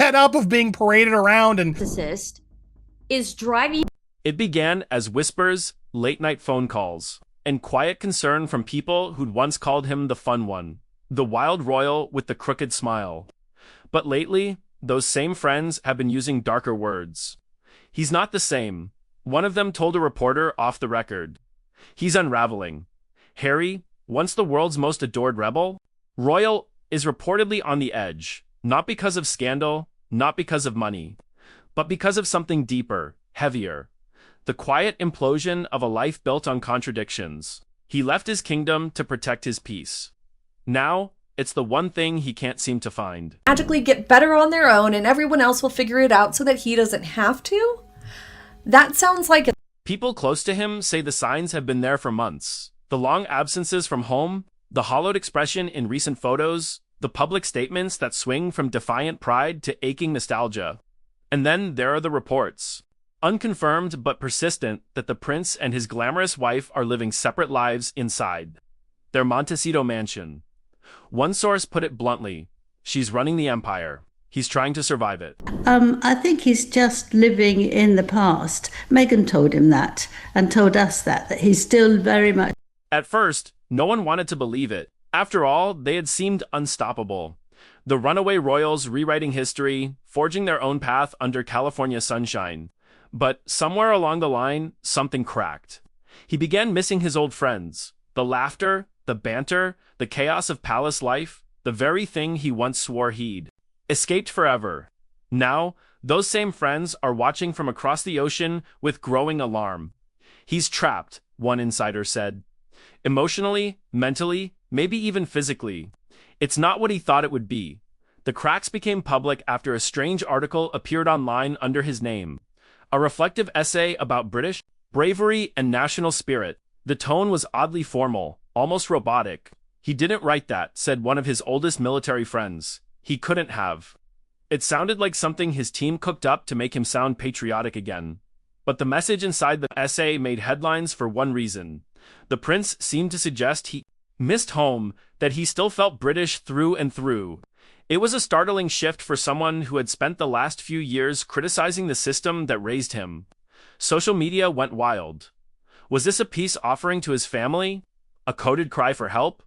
fed up of being paraded around and is driving. It began as whispers, late-night phone calls, and quiet concern from people who'd once called him the fun one, the wild royal with the crooked smile. But lately, those same friends have been using darker words. He's not the same. One of them told a reporter off the record. He's unraveling. Harry, once the world's most adored rebel, royal, is reportedly on the edge, not because of scandal, not because of money, but because of something deeper, heavier. The quiet implosion of a life built on contradictions. He left his kingdom to protect his peace. Now, it's the one thing he can't seem to find. Magically get better on their own and everyone else will figure it out so that he doesn't have to? That sounds like a... People close to him say the signs have been there for months. The long absences from home, the hollowed expression in recent photos, the public statements that swing from defiant pride to aching nostalgia. And then there are the reports, unconfirmed but persistent, that the prince and his glamorous wife are living separate lives inside their Montecito mansion. One source put it bluntly, she's running the empire. He's trying to survive it. I think he's just living in the past. Meghan told him that and told us that he's still very much... At first, no one wanted to believe it. After all, they had seemed unstoppable. The runaway royals rewriting history, forging their own path under California sunshine. But somewhere along the line, something cracked. He began missing his old friends. The laughter, the banter, the chaos of palace life, the very thing he once swore he'd escaped forever. Now, those same friends are watching from across the ocean with growing alarm. He's trapped, one insider said. Emotionally, mentally, maybe even physically. It's not what he thought it would be. The cracks became public after a strange article appeared online under his name. A reflective essay about British bravery and national spirit. The tone was oddly formal, almost robotic. He didn't write that, said one of his oldest military friends. He couldn't have. It sounded like something his team cooked up to make him sound patriotic again. But the message inside the essay made headlines for one reason. The prince seemed to suggest he missed home, that he still felt British through and through. It was a startling shift for someone who had spent the last few years criticizing the system that raised him. Social media went wild. Was this a peace offering to his family? A coded cry for help?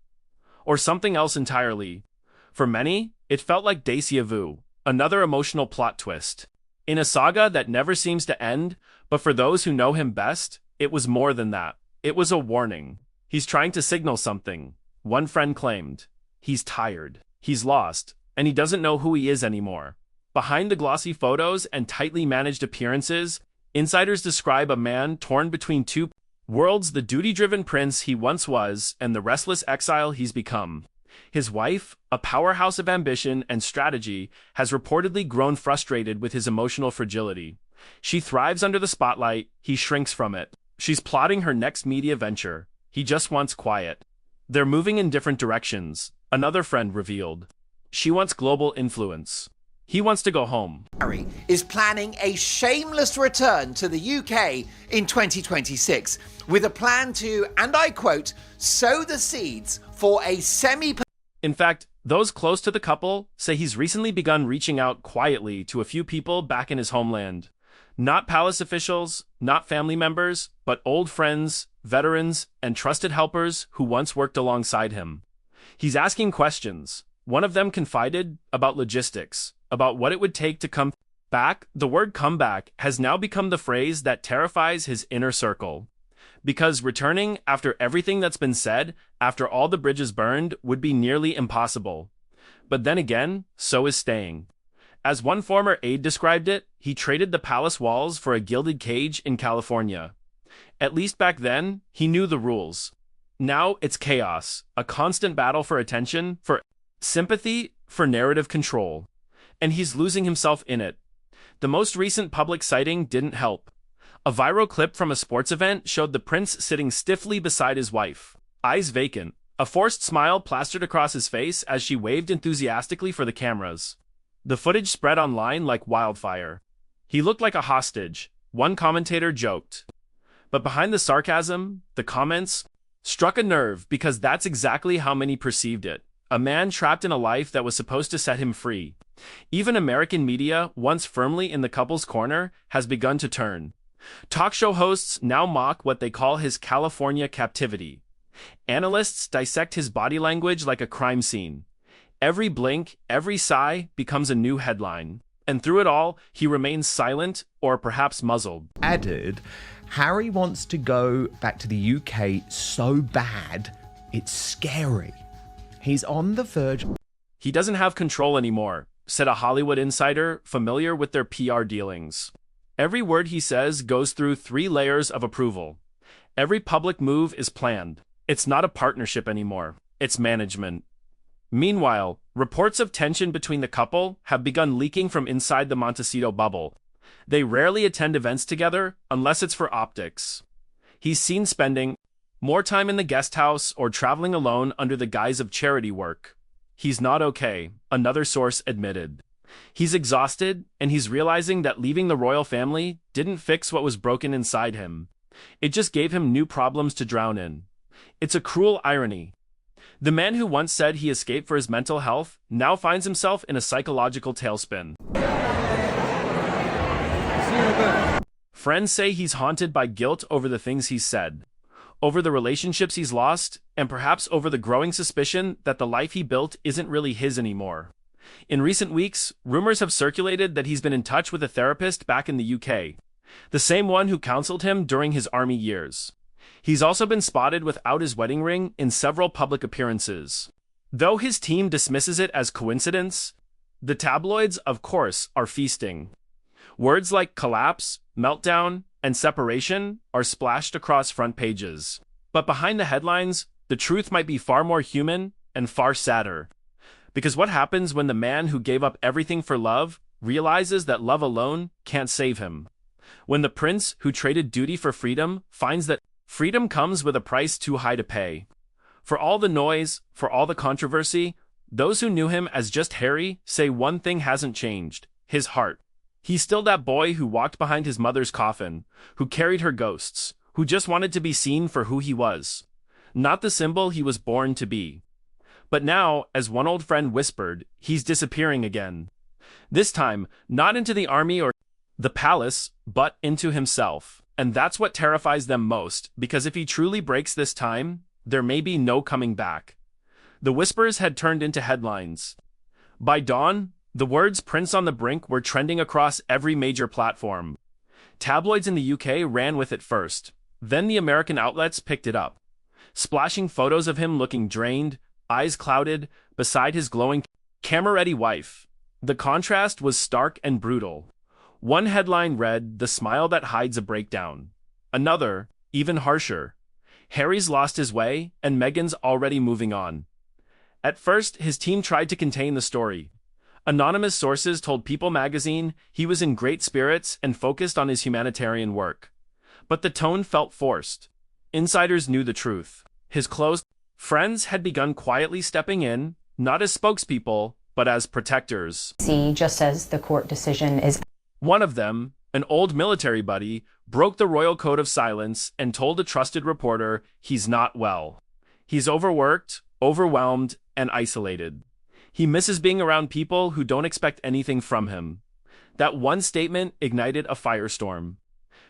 Or something else entirely? For many, it felt like déjà vu, another emotional plot twist. In a saga that never seems to end, but for those who know him best, it was more than that. It was a warning. He's trying to signal something. One friend claimed. He's tired. He's lost, and he doesn't know who he is anymore. Behind the glossy photos and tightly managed appearances, insiders describe a man torn between two worlds, the duty-driven prince he once was and the restless exile he's become. His wife, a powerhouse of ambition and strategy, has reportedly grown frustrated with his emotional fragility. She thrives under the spotlight, he shrinks from it. She's plotting her next media venture. He just wants quiet. They're moving in different directions, another friend revealed. She wants global influence. He wants to go home. Harry is planning a shameless return to the UK in 2026 with a plan to, and I quote, sow the seeds for a In fact, those close to the couple say he's recently begun reaching out quietly to a few people back in his homeland. Not palace officials, not family members, but old friends, veterans, and trusted helpers who once worked alongside him. He's asking questions. One of them confided about logistics, about what it would take to come back. The word comeback has now become the phrase that terrifies his inner circle. Because returning after everything that's been said, after all the bridges burned, would be nearly impossible. But then again, so is staying. As one former aide described it, he traded the palace walls for a gilded cage in California. At least back then, he knew the rules. Now it's chaos, a constant battle for attention, for sympathy, for narrative control. And he's losing himself in it. The most recent public sighting didn't help. A viral clip from a sports event showed the prince sitting stiffly beside his wife, eyes vacant, a forced smile plastered across his face as she waved enthusiastically for the cameras. The footage spread online like wildfire. He looked like a hostage, one commentator joked. But behind the sarcasm, the comments struck a nerve because that's exactly how many perceived it. a man trapped in a life that was supposed to set him free. Even American media, once firmly in the couple's corner, has begun to turn. Talk show hosts now mock what they call his California captivity. Analysts dissect his body language like a crime scene. Every blink, every sigh becomes a new headline. And through it all, he remains silent or perhaps muzzled. Added, Harry wants to go back to the UK so bad, it's scary. He's on the verge. He doesn't have control anymore, said a Hollywood insider familiar with their PR dealings. Every word he says goes through 3 layers of approval. Every public move is planned. It's not a partnership anymore. It's management. Meanwhile, reports of tension between the couple have begun leaking from inside the Montecito bubble. They rarely attend events together unless it's for optics. He's seen spending more time in the guest house or traveling alone under the guise of charity work. He's not okay, another source admitted. He's exhausted, and he's realizing that leaving the royal family didn't fix what was broken inside him. It just gave him new problems to drown in. It's a cruel irony. The man who once said he escaped for his mental health now finds himself in a psychological tailspin. Friends say he's haunted by guilt over the things he's said, over the relationships he's lost, and perhaps over the growing suspicion that the life he built isn't really his anymore. In recent weeks, rumors have circulated that he's been in touch with a therapist back in the UK, the same one who counseled him during his army years. He's also been spotted without his wedding ring in several public appearances. Though his team dismisses it as coincidence, the tabloids, of course, are feasting. Words like collapse, meltdown, and separation are splashed across front pages. But behind the headlines, the truth might be far more human and far sadder. Because what happens when the man who gave up everything for love realizes that love alone can't save him? When the prince who traded duty for freedom finds that freedom comes with a price too high to pay. For all the noise, for all the controversy, those who knew him as just Harry say one thing hasn't changed: his heart. He's still that boy who walked behind his mother's coffin, who carried her ghosts, who just wanted to be seen for who he was, not the symbol he was born to be. But now, as one old friend whispered, he's disappearing again. This time, not into the army or the palace, but into himself. And that's what terrifies them most, because if he truly breaks this time, there may be no coming back. The whispers had turned into headlines. By dawn, the words "Prince on the Brink" were trending across every major platform. Tabloids in the UK ran with it first. Then the American outlets picked it up, splashing photos of him looking drained, eyes clouded, beside his glowing, camera-ready wife. The contrast was stark and brutal. One headline read, "The smile that hides a breakdown." Another, even harsher, "Harry's lost his way, and Meghan's already moving on." At first, his team tried to contain the story. Anonymous sources told People magazine he was in great spirits and focused on his humanitarian work. But the tone felt forced. Insiders knew the truth. His close friends had begun quietly stepping in, not as spokespeople, but as protectors. See, just as the court decision is. One of them, an old military buddy, broke the royal code of silence and told a trusted reporter he's not well. He's overworked, overwhelmed, and isolated. He misses being around people who don't expect anything from him. That one statement ignited a firestorm.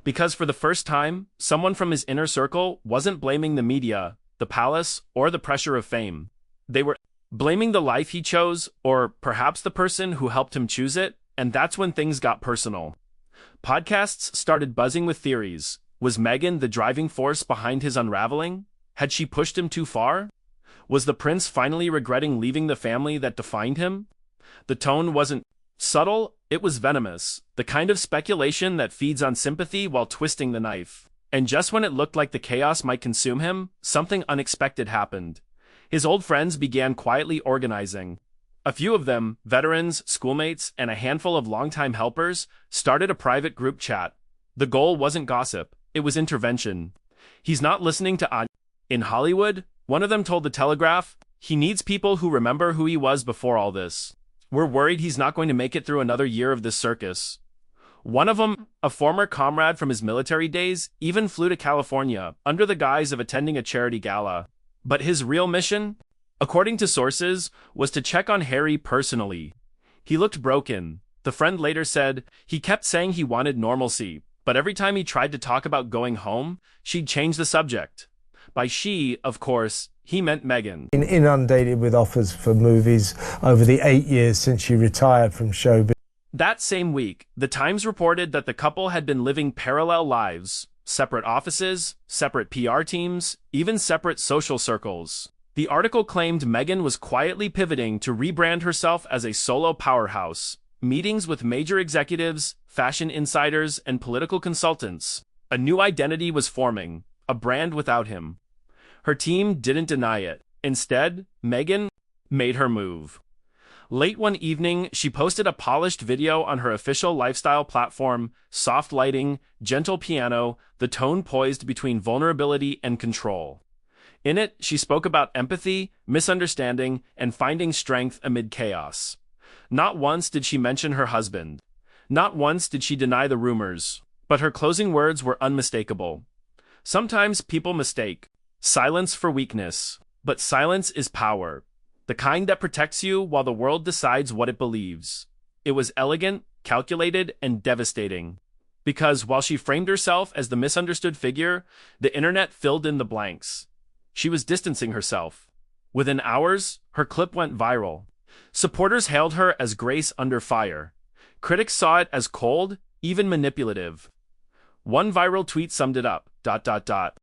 Because for the first time, someone from his inner circle wasn't blaming the media, the palace, or the pressure of fame. They were blaming the life he chose, or perhaps the person who helped him choose it, and that's when things got personal. Podcasts started buzzing with theories. Was Meghan the driving force behind his unraveling? Had she pushed him too far? Was the prince finally regretting leaving the family that defined him? The tone wasn't subtle, it was venomous, the kind of speculation that feeds on sympathy while twisting the knife. And just when it looked like the chaos might consume him, something unexpected happened. His old friends began quietly organizing. A few of them, veterans, schoolmates, and a handful of longtime helpers, started a private group chat. The goal wasn't gossip, it was intervention. "He's not listening to in Hollywood," one of them told The Telegraph. "He needs people who remember who he was before all this. We're worried he's not going to make it through another year of this circus." One of them, a former comrade from his military days, even flew to California under the guise of attending a charity gala. But his real mission? according to sources, was to check on Harry personally. He looked broken. The friend later said he kept saying he wanted normalcy, but every time he tried to talk about going home, she'd change the subject. By she, of course, he meant Meghan. Been inundated with offers for movies over the 8 years since she retired from showbiz. That same week, The Times reported that the couple had been living parallel lives, separate offices, separate PR teams, even separate social circles. The article claimed Meghan was quietly pivoting to rebrand herself as a solo powerhouse. Meetings with major executives, fashion insiders, and political consultants. A new identity was forming, a brand without him. Her team didn't deny it. Instead, Meghan made her move. Late one evening, she posted a polished video on her official lifestyle platform, soft lighting, gentle piano, the tone poised between vulnerability and control. In it, she spoke about empathy, misunderstanding, and finding strength amid chaos. Not once did she mention her husband. Not once did she deny the rumors. But her closing words were unmistakable. Sometimes people mistake silence for weakness, but silence is power. The kind that protects you while the world decides what it believes. It was elegant, calculated, and devastating. Because while she framed herself as the misunderstood figure, the internet filled in the blanks. She was distancing herself. Within hours, her clip went viral. Supporters hailed her as Grace under fire. Critics saw it as cold, even manipulative. One viral tweet summed it up, ...